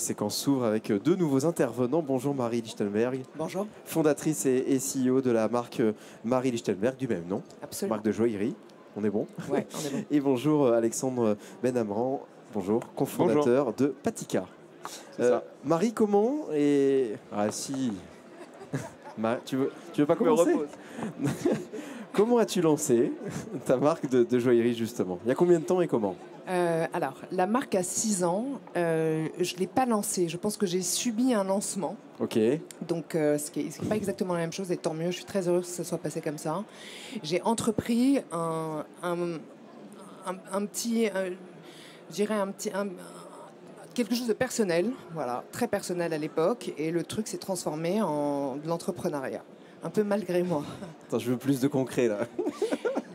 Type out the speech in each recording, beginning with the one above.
nouvelle séquence s'ouvre avec deux nouveaux intervenants. Bonjour Marie Lichtenberg. Bonjour. Fondatrice et CEO de la marque Marie Lichtenberg, du même nom. Absolument. Marque de joaillerie. On est bon? Ouais, on est bon. Et bonjour Alexandre Benamran. Bonjour, cofondateur de Patika. Marie, comment et... Ah si. Tu veux pas commencer? Comment as-tu lancé ta marque de joaillerie justement? Il y a combien de temps et comment? Alors, la marque a 6 ans. Je ne l'ai pas lancée. Je pense que j'ai subi un lancement. Ok. Donc, ce qui n'est pas exactement la même chose. Et tant mieux, je suis très heureuse que ça soit passé comme ça. J'ai entrepris quelque chose de personnel, voilà, très personnel à l'époque. Et le truc s'est transformé en de l'entrepreneuriat. Un peu malgré moi. Attends, je veux plus de concret là.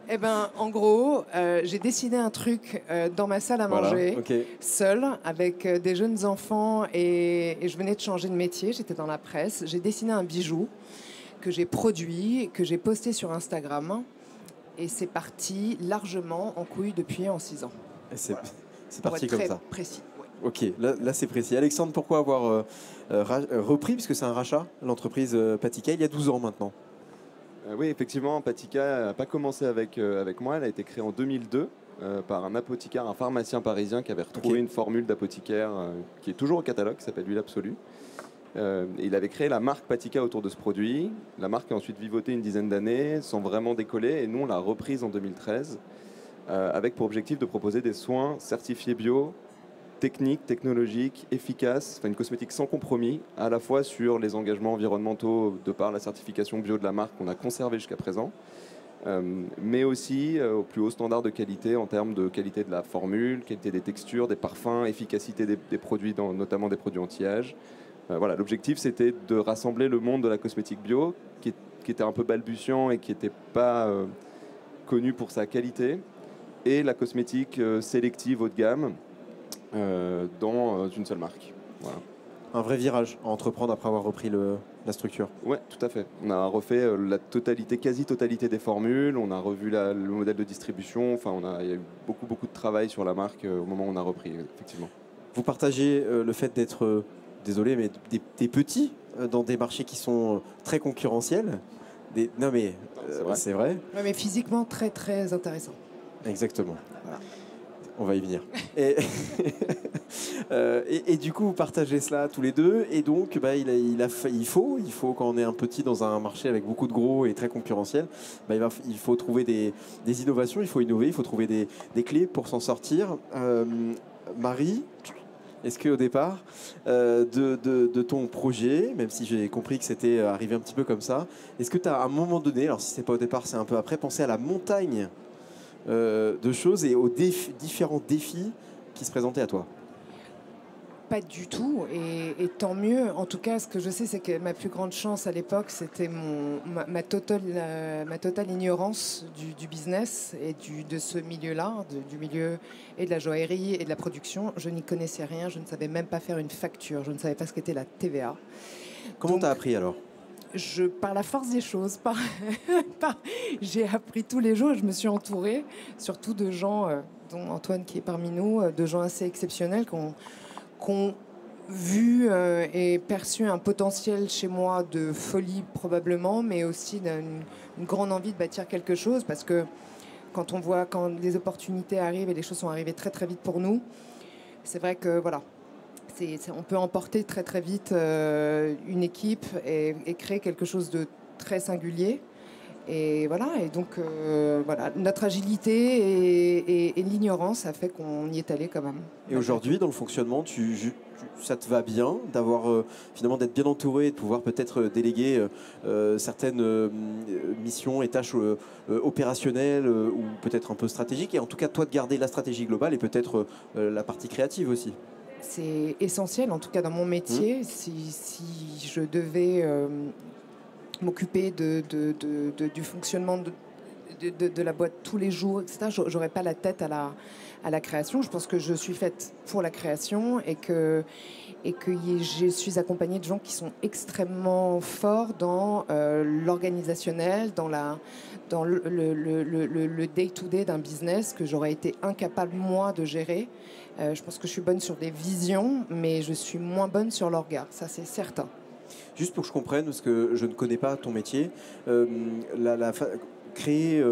Eh ben, en gros, j'ai dessiné un truc dans ma salle à manger, seule, avec des jeunes enfants, et je venais de changer de métier, j'étais dans la presse. J'ai dessiné un bijou que j'ai produit, que j'ai posté sur Instagram, et c'est parti largement en couille depuis en 6 ans. C'est parti comme ça. Précis. Ouais. Ok, là c'est précis. Alexandre, pourquoi avoir repris, puisque c'est un rachat, l'entreprise Patika, il y a 12 ans maintenant? Oui, effectivement, Patika n'a pas commencé avec moi. Elle a été créée en 2002 par un apothicaire, un pharmacien parisien qui avait retrouvé une formule d'apothicaire qui est toujours au catalogue, qui s'appelle l'huile absolue. Il avait créé la marque Patika autour de ce produit. La marque a ensuite vivoté une dizaine d'années sans vraiment décoller. Et nous, on l'a reprise en 2013 avec pour objectif de proposer des soins certifiés bio, techniques, technologiques, efficaces, enfin une cosmétique sans compromis, à la fois sur les engagements environnementaux de par la certification bio de la marque qu'on a conservée jusqu'à présent, mais aussi au plus haut standard de qualité en termes de qualité de la formule, qualité des textures, des parfums, efficacité des produits, notamment des produits anti-âge. Voilà, l'objectif c'était de rassembler le monde de la cosmétique bio, qui était un peu balbutiant et qui n'était pas connu pour sa qualité, et la cosmétique sélective haut de gamme, dans une seule marque. Voilà. Un vrai virage à entreprendre après avoir repris la structure. Oui, tout à fait. On a refait la quasi-totalité des formules, on a revu le modèle de distribution, enfin, il y a eu beaucoup de travail sur la marque au moment où on a repris, effectivement. Vous partagez le fait d'être, désolé, mais des petits dans des marchés qui sont très concurrentiels. Non mais, c'est vrai. Ouais, mais physiquement très très intéressant. Exactement. Voilà. On va y venir. Et du coup, vous partagez cela tous les deux. Et donc, il faut, quand on est un petit dans un marché avec beaucoup de gros et très concurrentiel, il faut trouver des innovations, il faut innover, il faut trouver des clés pour s'en sortir. Marie, est-ce qu'au départ de ton projet, même si j'ai compris que c'était arrivé un petit peu comme ça, est-ce que tu as à un moment donné, alors si c'est pas au départ, c'est un peu après, pensé à la montagne de choses et aux différents défis qui se présentaient à toi? Pas du tout, et tant mieux. En tout cas, ce que je sais, c'est que ma plus grande chance à l'époque, c'était ma totale ignorance du business et de ce milieu-là, du milieu et de la joaillerie et de la production. Je n'y connaissais rien, je ne savais même pas faire une facture, je ne savais pas ce qu'était la TVA. Comment tu as appris alors? Par la force des choses, j'ai appris tous les jours et je me suis entourée, surtout de gens, dont Antoine qui est parmi nous, de gens assez exceptionnels qui ont vu et perçu un potentiel chez moi de folie probablement, mais aussi une grande envie de bâtir quelque chose, parce que quand les opportunités arrivent, et les choses sont arrivées très très vite pour nous, c'est vrai que voilà. On peut emporter très très vite une équipe et créer quelque chose de très singulier. Et voilà, et donc notre agilité et l'ignorance a fait qu'on y est allé quand même. Et aujourd'hui, dans le fonctionnement, ça te va bien d'avoir finalement d'être bien entouré, de pouvoir peut-être déléguer certaines missions et tâches opérationnelles ou peut-être un peu stratégiques, et en tout cas toi de garder la stratégie globale et peut-être la partie créative aussi. C'est essentiel, en tout cas dans mon métier. Si je devais m'occuper du fonctionnement de la boîte tous les jours, etc., j'aurais pas la tête à la création. Je pense que je suis faite pour la création et et que je suis accompagnée de gens qui sont extrêmement forts dans l'organisationnel, dans le day-to-day d'un business que j'aurais été incapable, moi, de gérer. Je pense que je suis bonne sur des visions, mais je suis moins bonne sur l'orga, ça c'est certain. Juste pour que je comprenne, parce que je ne connais pas ton métier, créer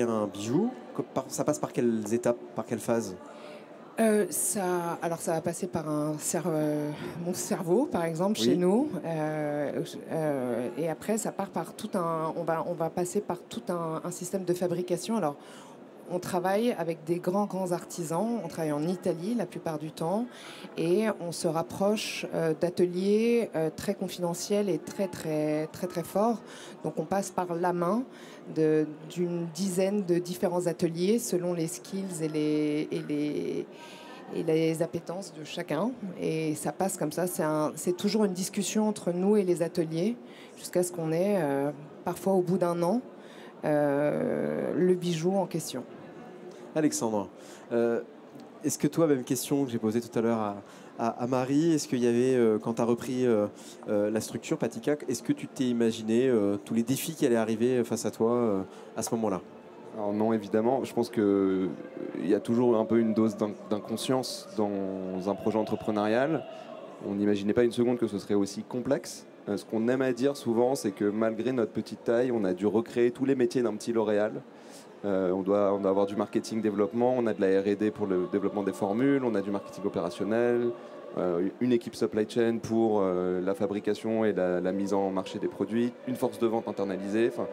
un bijou, ça passe par quelles étapes, par quelle phase? Ça va passer par mon cerveau, par exemple, Oui. chez nous. Et après, ça part par on va passer par tout un système de fabrication. Alors, on travaille avec des grands artisans. On travaille en Italie la plupart du temps. Et on se rapproche d'ateliers très confidentiels et très forts. Donc, on passe par la main d'une dizaine de différents ateliers selon les skills et les appétences de chacun. Et ça passe comme ça. C'est toujours une discussion entre nous et les ateliers jusqu'à ce qu'on ait, parfois au bout d'un an, le bijou en question. Alexandre, est-ce que toi, même question que j'ai posée tout à l'heure à Marie, est-ce qu'il y avait, quand tu as repris la structure Patika, est-ce que tu t'es imaginé tous les défis qui allaient arriver face à toi à ce moment-là? Alors non, évidemment, je pense qu'il y a toujours un peu une dose d'inconscience dans un projet entrepreneurial. On n'imaginait pas une seconde que ce serait aussi complexe. Ce qu'on aime à dire souvent, c'est que malgré notre petite taille, on a dû recréer tous les métiers d'un petit L'Oréal. On doit avoir du marketing développement, on a de la R&D pour le développement des formules, on a du marketing opérationnel, une équipe supply chain pour la fabrication et la mise en marché des produits, une force de vente internalisée. Enfin,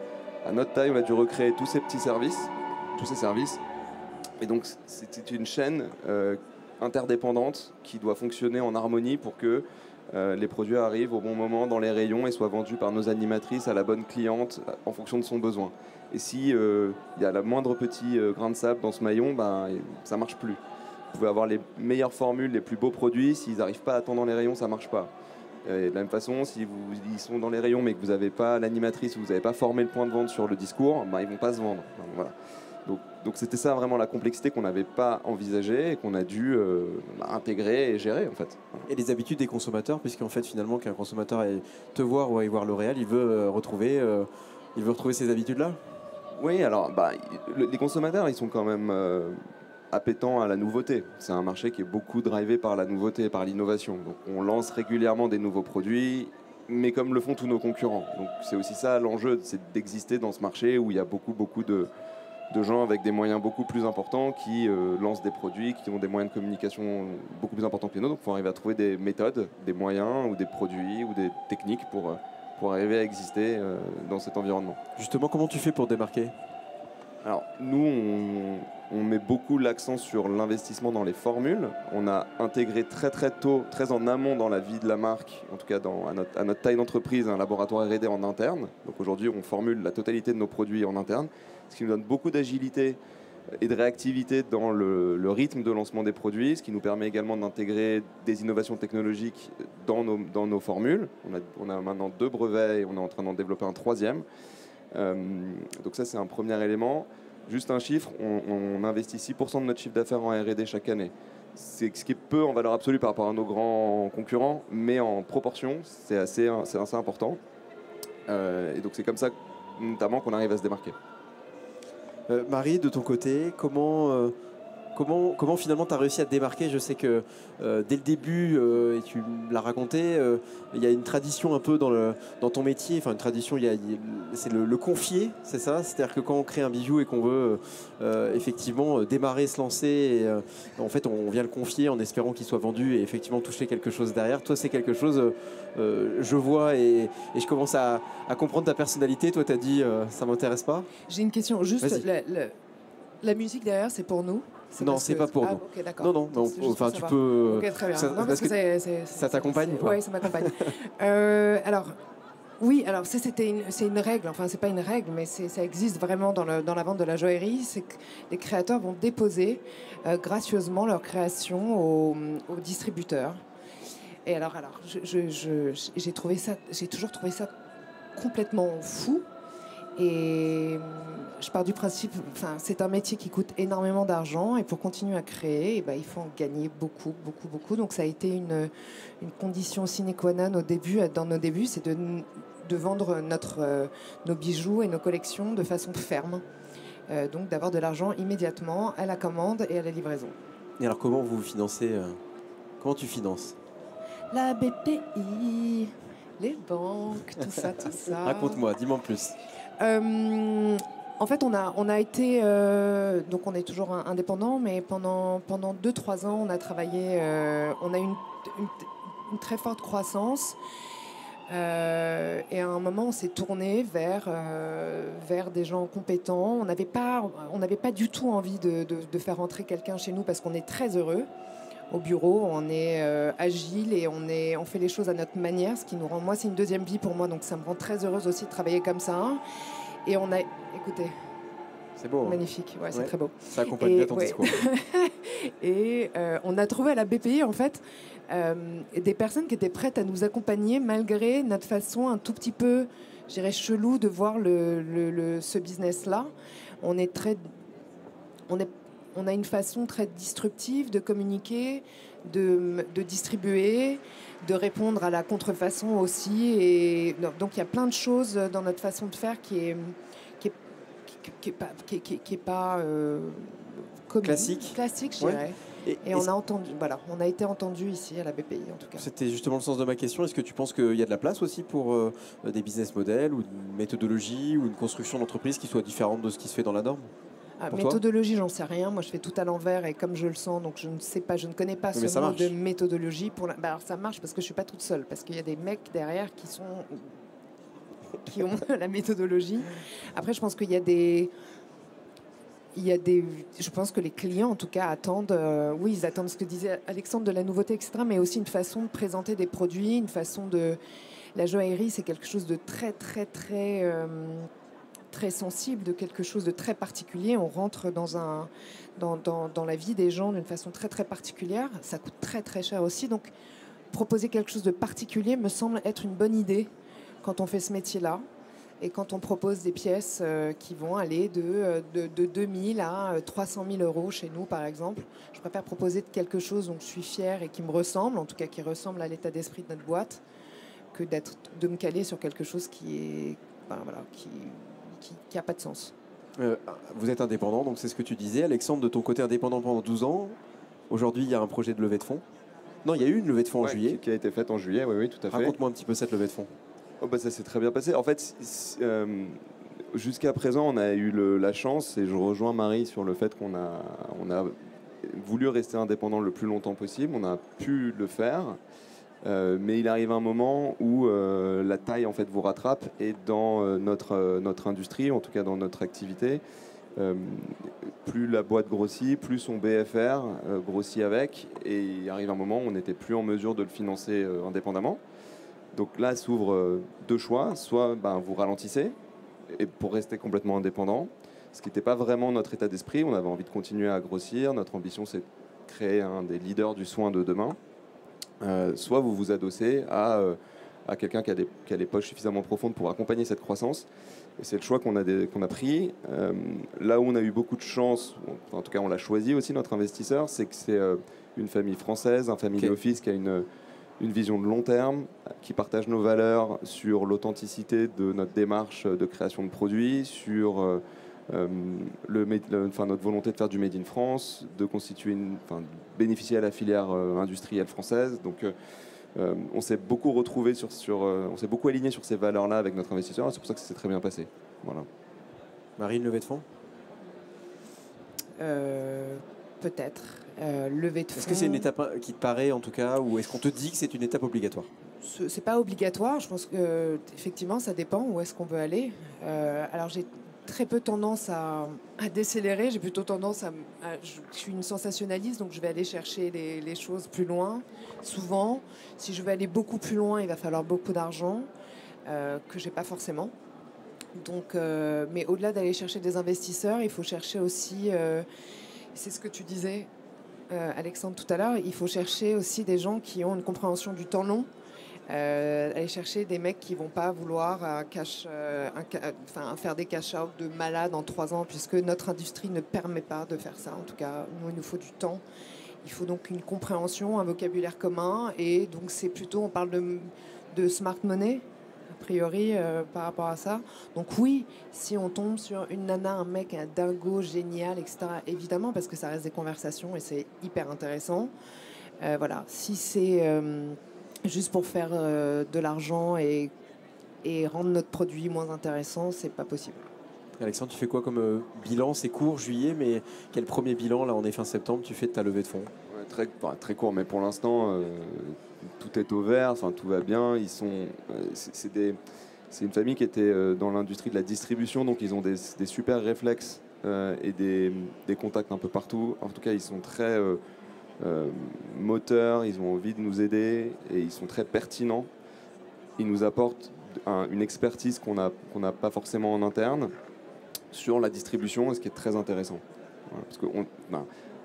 à notre taille, on a dû recréer tous ces services. Et donc, c'est une chaîne interdépendante qui doit fonctionner en harmonie pour que les produits arrivent au bon moment dans les rayons et soient vendus par nos animatrices à la bonne cliente en fonction de son besoin. Et si y a la moindre petit grain de sable dans ce maillon, ça ne marche plus. Vous pouvez avoir les meilleures formules, les plus beaux produits, s'ils n'arrivent pas à temps dans les rayons, ça ne marche pas. Et de la même façon, si ils sont dans les rayons mais que vous n'avez pas l'animatrice ou vous n'avez pas formé le point de vente sur le discours, ils ne vont pas se vendre. Voilà. Donc c'était ça vraiment la complexité qu'on n'avait pas envisagée et qu'on a dû intégrer et gérer en fait. Et les habitudes des consommateurs, puisqu'en fait finalement qu'un consommateur aille te voir ou aille voir L'Oréal, il veut retrouver ces habitudes-là. Oui, alors les consommateurs, ils sont quand même appétents à la nouveauté. C'est un marché qui est beaucoup drivé par la nouveauté, par l'innovation. Donc on lance régulièrement des nouveaux produits, mais comme le font tous nos concurrents. Donc c'est aussi ça l'enjeu, c'est d'exister dans ce marché où il y a beaucoup de gens avec des moyens beaucoup plus importants qui lancent des produits, qui ont des moyens de communication beaucoup plus importants que les nôtres. Donc il faut arriver à trouver des méthodes, des moyens ou des produits ou des techniques pour arriver à exister dans cet environnement. Justement, comment tu fais pour démarquer? Alors, nous, on met beaucoup l'accent sur l'investissement dans les formules. On a intégré très tôt, très en amont dans la vie de la marque, en tout cas à notre taille d'entreprise, un laboratoire R&D en interne. Donc aujourd'hui, on formule la totalité de nos produits en interne, ce qui nous donne beaucoup d'agilité et de réactivité dans le rythme de lancement des produits, ce qui nous permet également d'intégrer des innovations technologiques dans nos formules. On a maintenant 2 brevets et on est en train d'en développer un 3e. Donc ça, c'est un premier élément. Juste un chiffre, on investit 6% de notre chiffre d'affaires en R&D chaque année. C'est ce qui est peu en valeur absolue par rapport à nos grands concurrents, mais en proportion, c'est assez important. Et donc c'est comme ça, notamment, qu'on arrive à se démarquer. Marie, de ton côté, comment finalement tu as réussi à te démarquer? Je sais que dès le début, et tu me l'as raconté, il y a une tradition un peu dans ton métier, enfin une tradition, c'est le confier, c'est ça? C'est-à-dire que quand on crée un bijou et qu'on veut effectivement démarrer, se lancer, et, en fait on vient le confier en espérant qu'il soit vendu et effectivement toucher quelque chose derrière. Toi, c'est quelque chose, je vois et je commence à comprendre ta personnalité. Toi, tu as dit ça m'intéresse pas. J'ai une question, juste la musique derrière, c'est pour nous? Non, c'est pas pour nous. Okay, d'accord. Non, enfin tu peux. Ok, très bien. Ça t'accompagne? Oui, ça m'accompagne. Alors, c'est une règle. Enfin, c'est pas une règle, mais ça existe vraiment dans la vente de la joaillerie. C'est que les créateurs vont déposer gracieusement leur création aux distributeurs. Et alors, j'ai toujours trouvé ça complètement fou. Et je pars du principe, c'est un métier qui coûte énormément d'argent et pour continuer à créer, il faut en gagner beaucoup, beaucoup, beaucoup. Donc ça a été une condition sine qua non dans nos débuts, c'est de vendre nos bijoux et nos collections de façon ferme. Donc d'avoir de l'argent immédiatement à la commande et à la livraison. Et alors comment vous financez comment tu finances? La BPI, les banques, tout ça, tout ça. Raconte-moi, dis-moi en plus. En fait, on a été, donc on est toujours indépendant, mais pendant 2-3 ans, on a travaillé, on a eu une très forte croissance. Et à un moment, on s'est tourné vers des gens compétents. On n'avait pas du tout envie de faire rentrer quelqu'un chez nous parce qu'on est très heureux. Au bureau, on est agile et on fait les choses à notre manière, ce qui nous rend... Moi, c'est une deuxième vie pour moi, donc ça me rend très heureuse aussi de travailler comme ça. Et on a... Écoutez... C'est beau. Magnifique, ouais, c'est très beau. Ça accompagne bien ton discours. Et on a trouvé à la BPI, en fait, des personnes qui étaient prêtes à nous accompagner malgré notre façon un tout petit peu, je dirais, chelou de voir ce business-là. On a une façon très disruptive de communiquer, de distribuer, de répondre à la contrefaçon aussi. Et donc il y a plein de choses dans notre façon de faire qui est pas commune. Classique, je dirais. Et on a été entendu ici à la BPI en tout cas. C'était justement le sens de ma question. Est-ce que tu penses qu'il y a de la place aussi pour des business models ou une méthodologie ou une construction d'entreprise qui soit différente de ce qui se fait dans la norme? Méthodologie, j'en sais rien. Moi, je fais tout à l'envers et comme je le sens, donc je ne sais pas, je ne connais pas ce mot de méthodologie. Alors ça marche parce que je suis pas toute seule, parce qu'il y a des mecs derrière qui ont la méthodologie. Après, je pense qu'il y a des... Je pense que les clients, en tout cas, attendent... ils attendent ce que disait Alexandre de la nouveauté, etc. Mais aussi une façon de présenter des produits, une façon de... La joaillerie, c'est quelque chose de très, très, très... très sensible, de quelque chose de très particulier. On rentre dans la vie des gens d'une façon très, très particulière. Ça coûte très, très cher aussi. Donc, proposer quelque chose de particulier me semble être une bonne idée quand on fait ce métier-là. Et quand on propose des pièces qui vont aller de 2 000 à 300 000 euros chez nous, par exemple, je préfère proposer quelque chose dont je suis fière et qui me ressemble, en tout cas qui ressemble à l'état d'esprit de notre boîte, que de me caler sur quelque chose qui n'a pas de sens. Vous êtes indépendant, donc c'est ce que tu disais. Alexandre, de ton côté indépendant pendant 12 ans, aujourd'hui il y a un projet de levée de fonds. Non, il y a eu une levée de fonds en juillet. Qui a été faite en juillet, oui, tout à fait. Raconte-moi un petit peu cette levée de fonds. Ça s'est très bien passé. En fait, jusqu'à présent, on a eu la chance, et je rejoins Marie sur le fait qu'on a voulu rester indépendant le plus longtemps possible. On a pu le faire, mais il arrive un moment où la taille en fait vous rattrape, et dans notre industrie, en tout cas dans notre activité, plus la boîte grossit, plus son BFR grossit avec, et il arrive un moment où on n'était plus en mesure de le financer indépendamment. Donc là s'ouvrent deux choix, soit vous ralentissez et pour rester complètement indépendant, ce qui n'était pas vraiment notre état d'esprit. On avait envie de continuer à grossir, notre ambition c'est de créer un des leaders du soin de demain. Soit vous vous adossez à quelqu'un qui a des poches suffisamment profondes pour accompagner cette croissance. Et c'est le choix qu'on a pris. Là où on a eu beaucoup de chance, en tout cas on l'a choisi aussi, notre investisseur, c'est que c'est une famille française, un family office qui a une vision de long terme, qui partage nos valeurs sur l'authenticité de notre démarche de création de produits, sur notre volonté de faire du Made in France, de bénéficier à la filière industrielle française. Donc on s'est beaucoup retrouvé on s'est beaucoup aligné sur ces valeurs-là avec notre investisseur, et c'est pour ça que ça s'est très bien passé. Voilà. Marie, une levée de fonds Peut-être. Levée de fonds. Est-ce que c'est une étape qui te paraît en tout cas, ou est-ce qu'on te dit que c'est une étape obligatoire? C'est pas obligatoire. Je pense que effectivement, ça dépend où est-ce qu'on veut aller. Alors j'ai très peu tendance à décélérer. J'ai plutôt tendance je suis une sensationnaliste, donc je vais aller chercher les choses plus loin. Souvent, si je veux aller beaucoup plus loin, il va falloir beaucoup d'argent que j'ai pas forcément. Donc, mais au-delà d'aller chercher des investisseurs, il faut chercher aussi. C'est ce que tu disais, Alexandre, tout à l'heure. Il faut chercher aussi des gens qui ont une compréhension du temps long Aller chercher des mecs qui vont pas vouloir faire des cash-out de malades en 3 ans, puisque notre industrie ne permet pas de faire ça. En tout cas, nous, il nous faut du temps. Il faut donc une compréhension, un vocabulaire commun. Et donc, c'est plutôt, on parle de smart money, a priori, par rapport à ça. Donc oui, si on tombe sur une nana, un mec, un dingo génial, etc., évidemment, parce que ça reste des conversations et c'est hyper intéressant. Voilà. Si c'est juste pour faire de l'argent et rendre notre produit moins intéressant, c'est pas possible. Alexandre, tu fais quoi comme bilan? C'est court, juillet, mais quel premier bilan, là, on est fin septembre, tu fais de ta levée de fonds? Très court, mais pour l'instant, tout est au vert, tout va bien. C'est une famille qui était dans l'industrie de la distribution, donc ils ont des super réflexes et des contacts un peu partout. En tout cas, ils sont très moteurs, ils ont envie de nous aider et ils sont très pertinents. Ils nous apportent une expertise qu'on n'a pas forcément en interne sur la distribution, ce qui est très intéressant. Voilà, parce que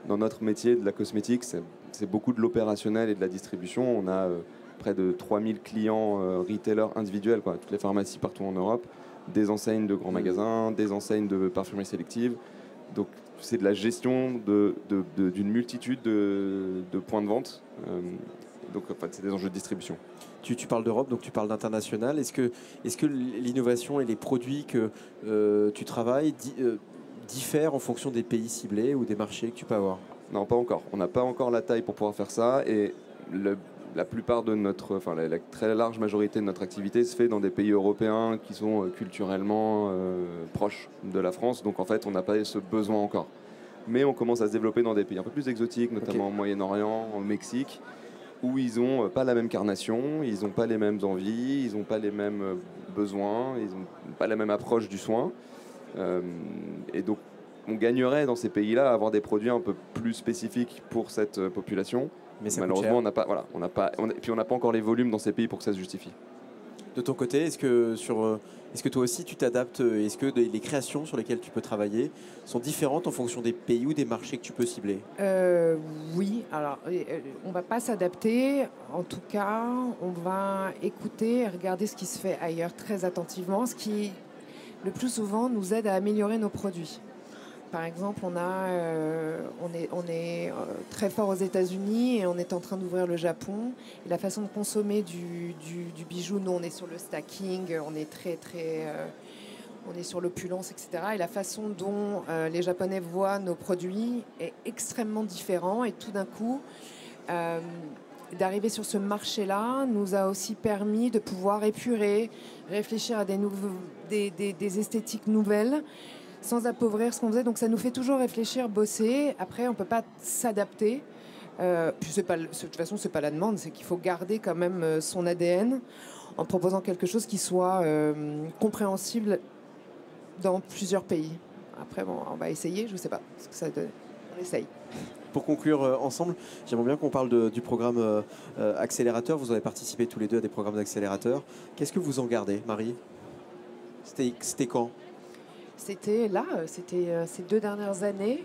dans notre métier de la cosmétique, c'est beaucoup de l'opérationnel et de la distribution. On a près de 3000 clients retailers individuels, toutes les pharmacies partout en Europe, des enseignes de grands magasins, des enseignes de parfumerie sélective. Donc c'est de la gestion d'une multitude de points de vente. Donc c'est des enjeux de distribution. Tu parles d'Europe, donc tu parles d'international. Est-ce que l'innovation et les produits que tu travailles diffèrent en fonction des pays ciblés ou des marchés que tu peux avoir? Non, pas encore. On n'a pas encore la taille pour pouvoir faire ça. Et la plupart de la très large majorité de notre activité se fait dans des pays européens qui sont culturellement proches de la France. Donc en fait, on n'a pas ce besoin encore. Mais on commence à se développer dans des pays un peu plus exotiques, notamment au Moyen-Orient, au Mexique, où ils n'ont pas la même carnation, ils n'ont pas les mêmes envies, ils n'ont pas les mêmes besoins, ils n'ont pas la même approche du soin. Et donc, on gagnerait dans ces pays-là à avoir des produits un peu plus spécifiques pour cette population. Mais malheureusement, on n'a pas, puis on n'a pas encore les volumes dans ces pays pour que ça se justifie. De ton côté, est-ce que toi aussi tu t'adaptes? Est-ce que les créations sur lesquelles tu peux travailler sont différentes en fonction des pays ou des marchés que tu peux cibler? Oui, alors on ne va pas s'adapter. En tout cas, on va écouter et regarder ce qui se fait ailleurs très attentivement, ce qui, le plus souvent, nous aide à améliorer nos produits. Par exemple, on est très fort aux États-Unis et on est en train d'ouvrir le Japon. Et la façon de consommer du bijou, nous, on est sur le stacking, on est on est sur l'opulence, etc. Et la façon dont les Japonais voient nos produits est extrêmement différente. Et tout d'un coup, d'arriver sur ce marché-là nous a aussi permis de pouvoir épurer, réfléchir à des esthétiques nouvelles, sans appauvrir ce qu'on faisait. Donc ça nous fait toujours réfléchir, bosser. Après, on ne peut pas s'adapter. Puis de toute façon, ce n'est pas la demande, c'est qu'il faut garder quand même son ADN en proposant quelque chose qui soit compréhensible dans plusieurs pays. Après, bon, on va essayer, je ne sais pas ce que ça donne. On essaye. Pour conclure ensemble, j'aimerais bien qu'on parle du programme accélérateur. Vous avez participé tous les deux à des programmes d'accélérateur. Qu'est-ce que vous en gardez, Marie? C'était quand? C'était là, c'était ces 2 dernières années.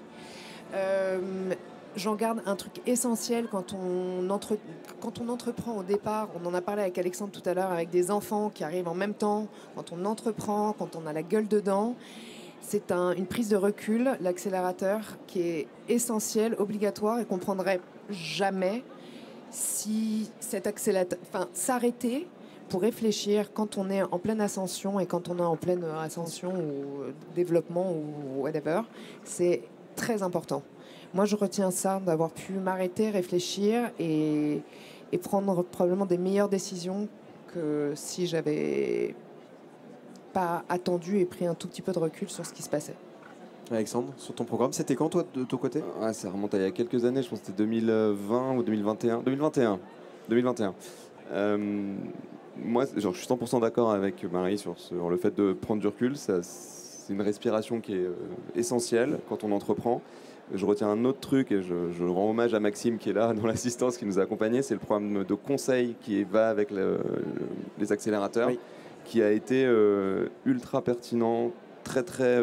J'en garde un truc essentiel quand on entreprend au départ. On en a parlé avec Alexandre tout à l'heure, avec des enfants qui arrivent en même temps. Quand on entreprend, quand on a la gueule dedans, c'est une prise de recul, l'accélérateur, qui est essentiel, obligatoire et qu'on ne prendrait jamais si cet accélérateur... s'arrêter pour réfléchir quand on est en pleine ascension et quand on est en pleine ascension ou développement ou whatever, c'est très important. Moi, je retiens ça, d'avoir pu m'arrêter, réfléchir et prendre probablement des meilleures décisions que si j'avais pas attendu et pris un tout petit peu de recul sur ce qui se passait. Alexandre, sur ton programme, c'était quand, toi, de ton côté? Ça remonte à il y a quelques années, je pense que c'était 2020 ou 2021. 2021. Moi, je suis 100% d'accord avec Marie sur le fait de prendre du recul. C'est une respiration qui est essentielle quand on entreprend. Je retiens un autre truc et je rends hommage à Maxime qui est là dans l'assistance, qui nous a accompagnés. C'est le programme de conseil qui va avec les accélérateurs, oui, qui a été ultra pertinent, très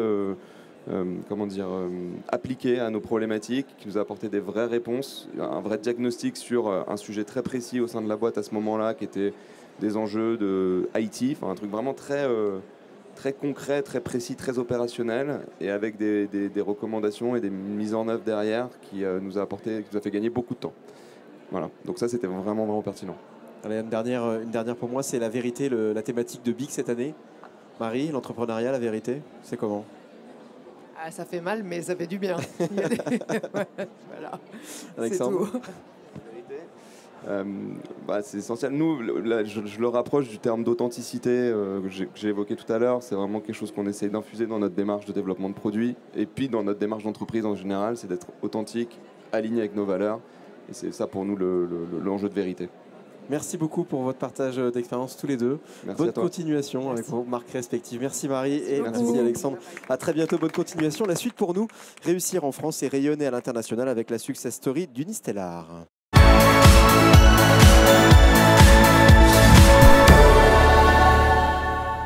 appliqué à nos problématiques, qui nous a apporté des vraies réponses, un vrai diagnostic sur un sujet très précis au sein de la boîte à ce moment-là, qui était des enjeux de IT, enfin un truc vraiment très concret, très précis, très opérationnel, et avec des recommandations et des mises en œuvre derrière qui nous a fait gagner beaucoup de temps. Voilà, donc ça c'était vraiment pertinent. Allez, une dernière pour moi, c'est la vérité, la thématique de BIC cette année. Marie, l'entrepreneuriat, la vérité, c'est comment? Ah, ça fait mal, mais ça fait du bien. Voilà. Alexandre? C'est tout. C'est essentiel. Nous, là, je le rapproche du terme d'authenticité que j'ai évoqué tout à l'heure. C'est vraiment quelque chose qu'on essaie d'infuser dans notre démarche de développement de produits et puis dans notre démarche d'entreprise en général, c'est d'être authentique, aligné avec nos valeurs. Et c'est ça pour nous l'enjeu de vérité. Merci beaucoup pour votre partage d'expérience tous les deux. Merci bonne à toi. continuation avec vos marques respectives. Merci Marie et Merci merci beaucoup. Alexandre. À très bientôt, bonne continuation. La suite pour nous, réussir en France et rayonner à l'international avec la success story d'Unistellar.